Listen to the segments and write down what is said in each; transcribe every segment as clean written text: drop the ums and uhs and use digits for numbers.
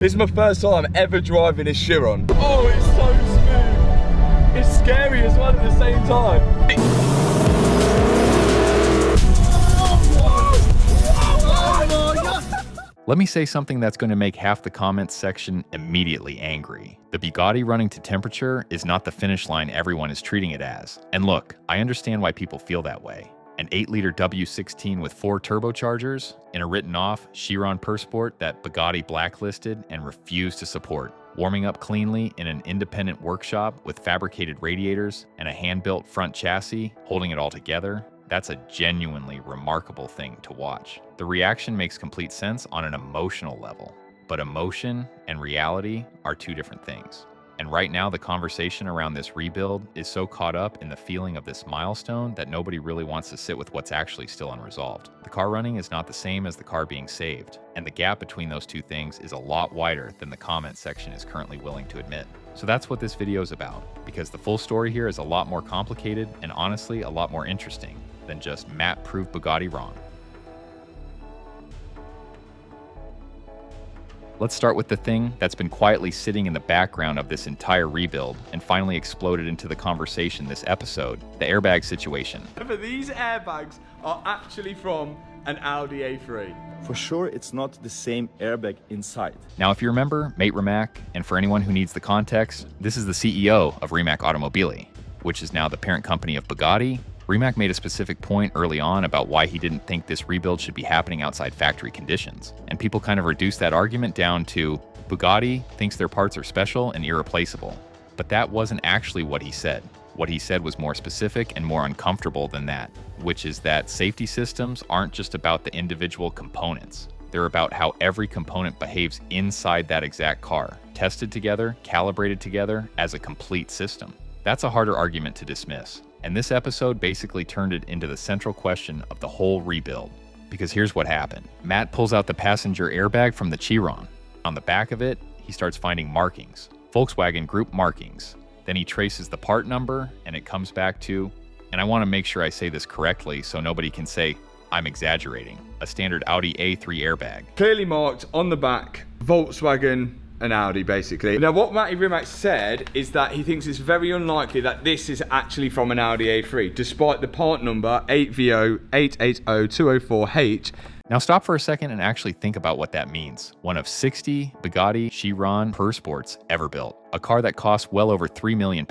This is my first time ever driving a Chiron. Oh, it's so smooth. It's scary as well at the same time. Let me say something that's going to make half the comments section immediately angry. The Bugatti running to temperature is not the finish line everyone is treating it as. And look, I understand why people feel that way. An 8-liter W16 with 4 turbochargers in a written-off Chiron Pur Sport that Bugatti blacklisted and refused to support. Warming up cleanly in an independent workshop with fabricated radiators and a hand-built front chassis holding it all together. That's a genuinely remarkable thing to watch. The reaction makes complete sense on an emotional level, but emotion and reality are two different things. And right now, the conversation around this rebuild is so caught up in the feeling of this milestone that nobody really wants to sit with what's actually still unresolved. The car running is not the same as the car being saved, and the gap between those two things is a lot wider than the comment section is currently willing to admit. So that's what this video is about, because the full story here is a lot more complicated and honestly a lot more interesting than just Matt proved Bugatti wrong. Let's start with the thing that's been quietly sitting in the background of this entire rebuild and finally exploded into the conversation this episode, the airbag situation. But these airbags are actually from an Audi A3. For sure, it's not the same airbag inside. Now, if you remember, Mate Rimac, and for anyone who needs the context, this is the CEO of Rimac Automobili, which is now the parent company of Bugatti. Rimac made a specific point early on about why he didn't think this rebuild should be happening outside factory conditions. And people kind of reduced that argument down to Bugatti thinks their parts are special and irreplaceable. But that wasn't actually what he said. What he said was more specific and more uncomfortable than that, which is that safety systems aren't just about the individual components. They're about how every component behaves inside that exact car, tested together, calibrated together as a complete system. That's a harder argument to dismiss. And this episode basically turned it into the central question of the whole rebuild. Because here's what happened. Matt pulls out the passenger airbag from the Chiron. On the back of it, he starts finding markings, Volkswagen Group markings. Then he traces the part number, and it comes back to, and I want to make sure I say this correctly so nobody can say I'm exaggerating, a standard Audi A3 airbag. Clearly marked on the back, Volkswagen and Audi, basically. Now, what Matty Rimac said is that he thinks it's very unlikely that this is actually from an Audi A3, despite the part number 8VO880204H. Now stop for a second and actually think about what that means. One of 60 Bugatti Chiron Pur Sports ever built. A car that cost well over £3 million,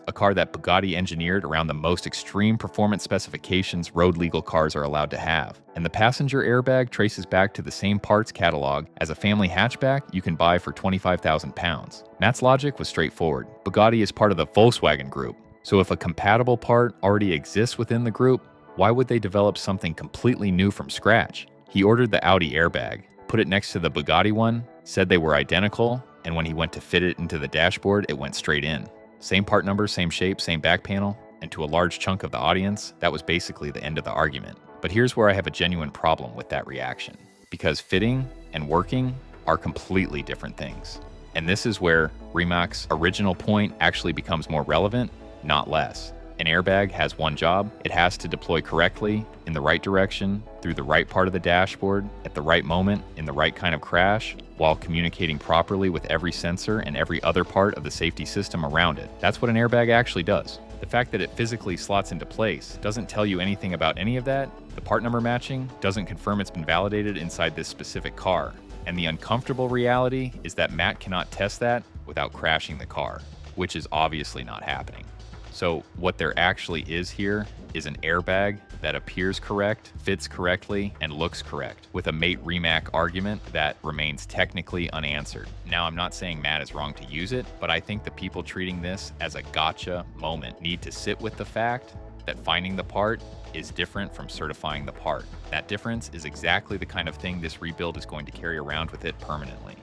a car that Bugatti engineered around the most extreme performance specifications road legal cars are allowed to have. And the passenger airbag traces back to the same parts catalog as a family hatchback you can buy for £25,000. Matt's logic was straightforward. Bugatti is part of the Volkswagen Group. So if a compatible part already exists within the group, why would they develop something completely new from scratch? He ordered the Audi airbag, put it next to the Bugatti one, said they were identical, and when he went to fit it into the dashboard, it went straight in. Same part number, same shape, same back panel, and to a large chunk of the audience, that was basically the end of the argument. But here's where I have a genuine problem with that reaction. Because fitting and working are completely different things. And this is where Rimac's original point actually becomes more relevant, not less. An airbag has one job. It has to deploy correctly, in the right direction, through the right part of the dashboard, at the right moment, in the right kind of crash, while communicating properly with every sensor and every other part of the safety system around it. That's what an airbag actually does. The fact that it physically slots into place doesn't tell you anything about any of that. The part number matching doesn't confirm it's been validated inside this specific car. And the uncomfortable reality is that Matt cannot test that without crashing the car, which is obviously not happening. So what there actually is here is an airbag that appears correct, fits correctly, and looks correct, with a Mate Rimac argument that remains technically unanswered. Now, I'm not saying Matt is wrong to use it, but I think the people treating this as a gotcha moment need to sit with the fact that finding the part is different from certifying the part. That difference is exactly the kind of thing this rebuild is going to carry around with it permanently.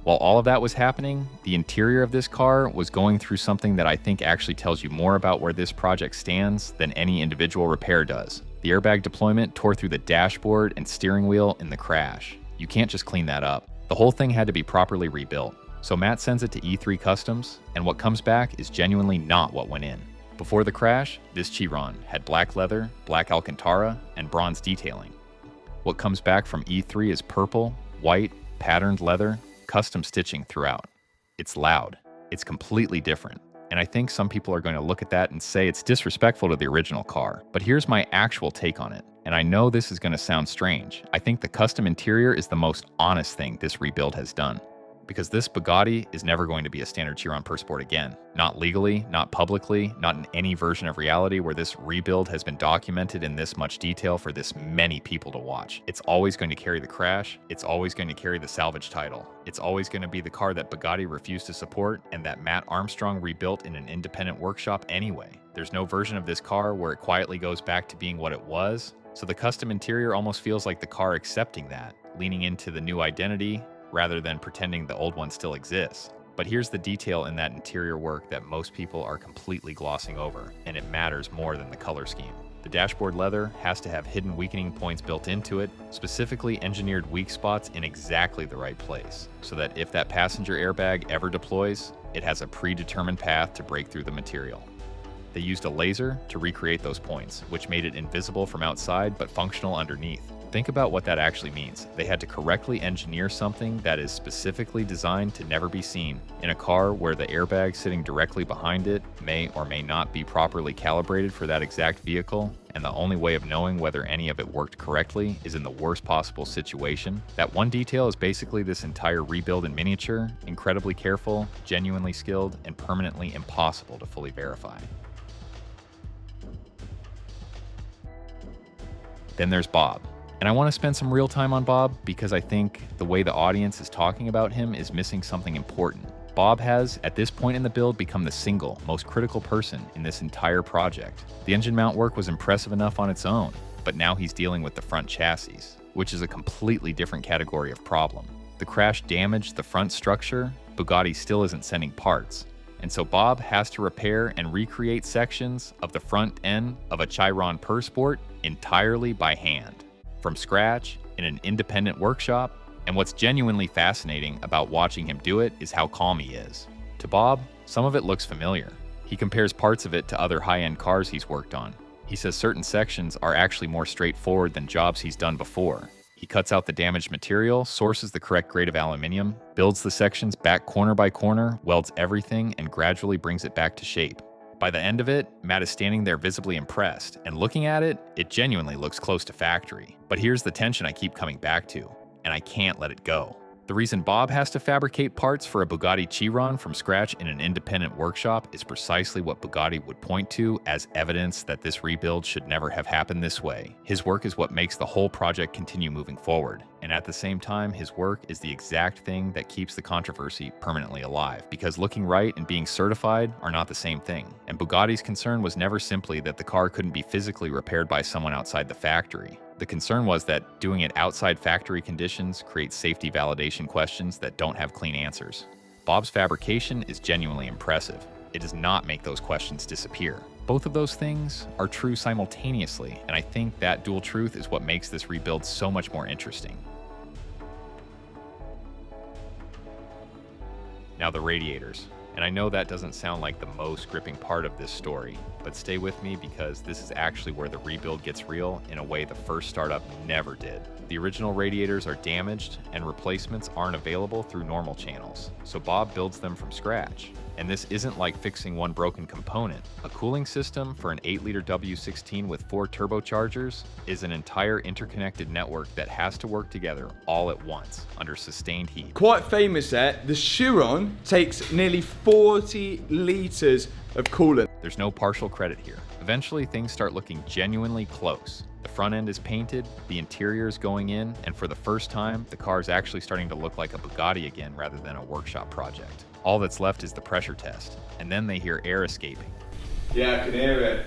While all of that was happening, the interior of this car was going through something that I think actually tells you more about where this project stands than any individual repair does. The airbag deployment tore through the dashboard and steering wheel in the crash. You can't just clean that up. The whole thing had to be properly rebuilt. So Matt sends it to E3 Customs, and what comes back is genuinely not what went in. Before the crash, this Chiron had black leather, black Alcantara, and bronze detailing. What comes back from E3 is purple, white, patterned leather, custom stitching throughout. It's loud. It's completely different. And I think some people are going to look at that and say it's disrespectful to the original car. But here's my actual take on it. And I know this is going to sound strange. I think the custom interior is the most honest thing this rebuild has done. Because this Bugatti is never going to be a standard Chiron Pur Sport again. Not legally, not publicly, not in any version of reality where this rebuild has been documented in this much detail for this many people to watch. It's always going to carry the crash. It's always going to carry the salvage title. It's always going to be the car that Bugatti refused to support and that Matt Armstrong rebuilt in an independent workshop anyway. There's no version of this car where it quietly goes back to being what it was. So the custom interior almost feels like the car accepting that, leaning into the new identity, rather than pretending the old one still exists. But here's the detail in that interior work that most people are completely glossing over, and it matters more than the color scheme. The dashboard leather has to have hidden weakening points built into it, specifically engineered weak spots in exactly the right place, so that if that passenger airbag ever deploys, it has a predetermined path to break through the material. They used a laser to recreate those points, which made it invisible from outside but functional underneath. Think about what that actually means. They had to correctly engineer something that is specifically designed to never be seen in a car where the airbag sitting directly behind it may or may not be properly calibrated for that exact vehicle, and the only way of knowing whether any of it worked correctly is in the worst possible situation. That one detail is basically this entire rebuild in miniature, incredibly careful, genuinely skilled, and permanently impossible to fully verify. Then there's Bob. And I want to spend some real time on Bob because I think the way the audience is talking about him is missing something important. Bob has, at this point in the build, become the single most critical person in this entire project. The engine mount work was impressive enough on its own, but now he's dealing with the front chassis, which is a completely different category of problem. The crash damaged the front structure, Bugatti still isn't sending parts. And so Bob has to repair and recreate sections of the front end of a Chiron Pur Sport entirely by hand, from scratch, in an independent workshop. And what's genuinely fascinating about watching him do it is how calm he is. To Bob, some of it looks familiar. He compares parts of it to other high-end cars he's worked on. He says certain sections are actually more straightforward than jobs he's done before. He cuts out the damaged material, sources the correct grade of aluminum, builds the sections back corner by corner, welds everything, and gradually brings it back to shape. By the end of it, Matt is standing there visibly impressed, and looking at it, it genuinely looks close to factory. But here's the tension I keep coming back to, and I can't let it go. The reason Bob has to fabricate parts for a Bugatti Chiron from scratch in an independent workshop is precisely what Bugatti would point to as evidence that this rebuild should never have happened this way. His work is what makes the whole project continue moving forward, and at the same time, his work is the exact thing that keeps the controversy permanently alive, because looking right and being certified are not the same thing. And Bugatti's concern was never simply that the car couldn't be physically repaired by someone outside the factory. The concern was that doing it outside factory conditions creates safety validation questions that don't have clean answers. Bob's fabrication is genuinely impressive. It does not make those questions disappear. Both of those things are true simultaneously, and I think that dual truth is what makes this rebuild so much more interesting. Now the radiators. And I know that doesn't sound like the most gripping part of this story, but stay with me because this is actually where the rebuild gets real in a way the first startup never did. The original radiators are damaged and replacements aren't available through normal channels, so Bob builds them from scratch. And this isn't like fixing one broken component. A cooling system for an 8-liter W16 with 4 turbochargers is an entire interconnected network that has to work together all at once under sustained heat. Quite famous there, the Chiron takes nearly 40 litres of coolant. There's no partial credit here. Eventually things start looking genuinely close. The front end is painted, the interior is going in, and for the first time, the car is actually starting to look like a Bugatti again rather than a workshop project. All that's left is the pressure test, and then they hear air escaping. Yeah, I can hear it.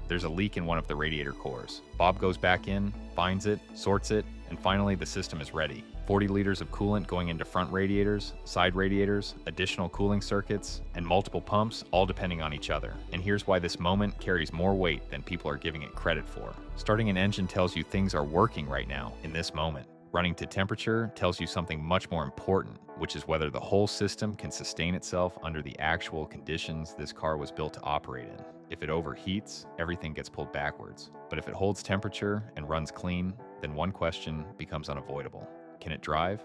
There's a leak in one of the radiator cores. Bob goes back in, finds it, sorts it, and finally the system is ready. 40 liters of coolant going into front radiators, side radiators, additional cooling circuits, and multiple pumps, all depending on each other. And here's why this moment carries more weight than people are giving it credit for. Starting an engine tells you things are working right now, in this moment. Running to temperature tells you something much more important, which is whether the whole system can sustain itself under the actual conditions this car was built to operate in. If it overheats, everything gets pulled backwards. But if it holds temperature and runs clean, then one question becomes unavoidable. Can it drive?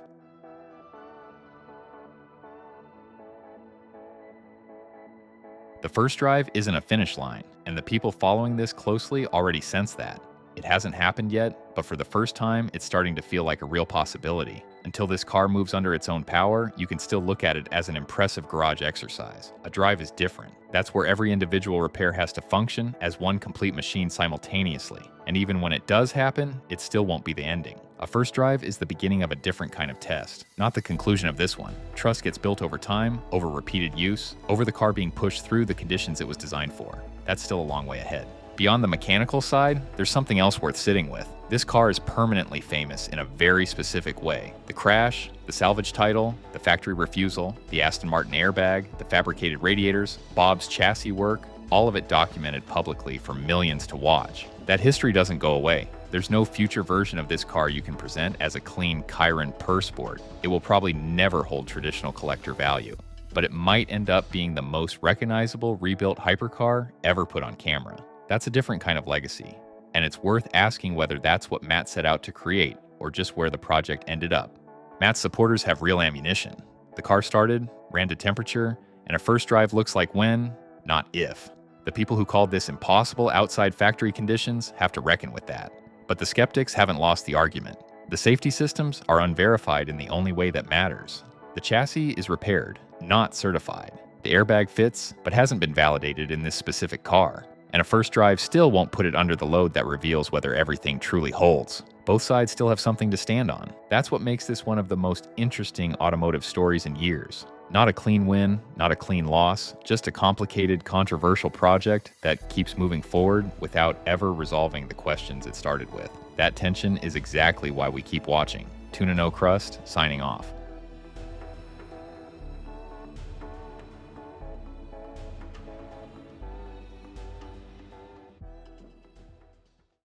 The first drive isn't a finish line, and the people following this closely already sense that. It hasn't happened yet, but for the first time, it's starting to feel like a real possibility. Until this car moves under its own power, you can still look at it as an impressive garage exercise. A drive is different. That's where every individual repair has to function as one complete machine simultaneously. And even when it does happen, it still won't be the ending. A first drive is the beginning of a different kind of test, not the conclusion of this one. Trust gets built over time, over repeated use, over the car being pushed through the conditions it was designed for. That's still a long way ahead. Beyond the mechanical side, there's something else worth sitting with. This car is permanently famous in a very specific way. The crash, the salvage title, the factory refusal, the Aston Martin airbag, the fabricated radiators, Bob's chassis work, all of it documented publicly for millions to watch. That history doesn't go away. There's no future version of this car you can present as a clean Chiron Pur Sport. It will probably never hold traditional collector value, but it might end up being the most recognizable rebuilt hypercar ever put on camera. That's a different kind of legacy, and it's worth asking whether that's what Matt set out to create or just where the project ended up. Matt's supporters have real ammunition. The car started, ran to temperature, and a first drive looks like when, not if. The people who called this impossible outside factory conditions have to reckon with that. But the skeptics haven't lost the argument. The safety systems are unverified in the only way that matters. The chassis is repaired, not certified. The airbag fits, but hasn't been validated in this specific car. And a first drive still won't put it under the load that reveals whether everything truly holds. Both sides still have something to stand on. That's what makes this one of the most interesting automotive stories in years. Not a clean win, not a clean loss, just a complicated, controversial project that keeps moving forward without ever resolving the questions it started with. That tension is exactly why we keep watching. Tuna No Crust, signing off.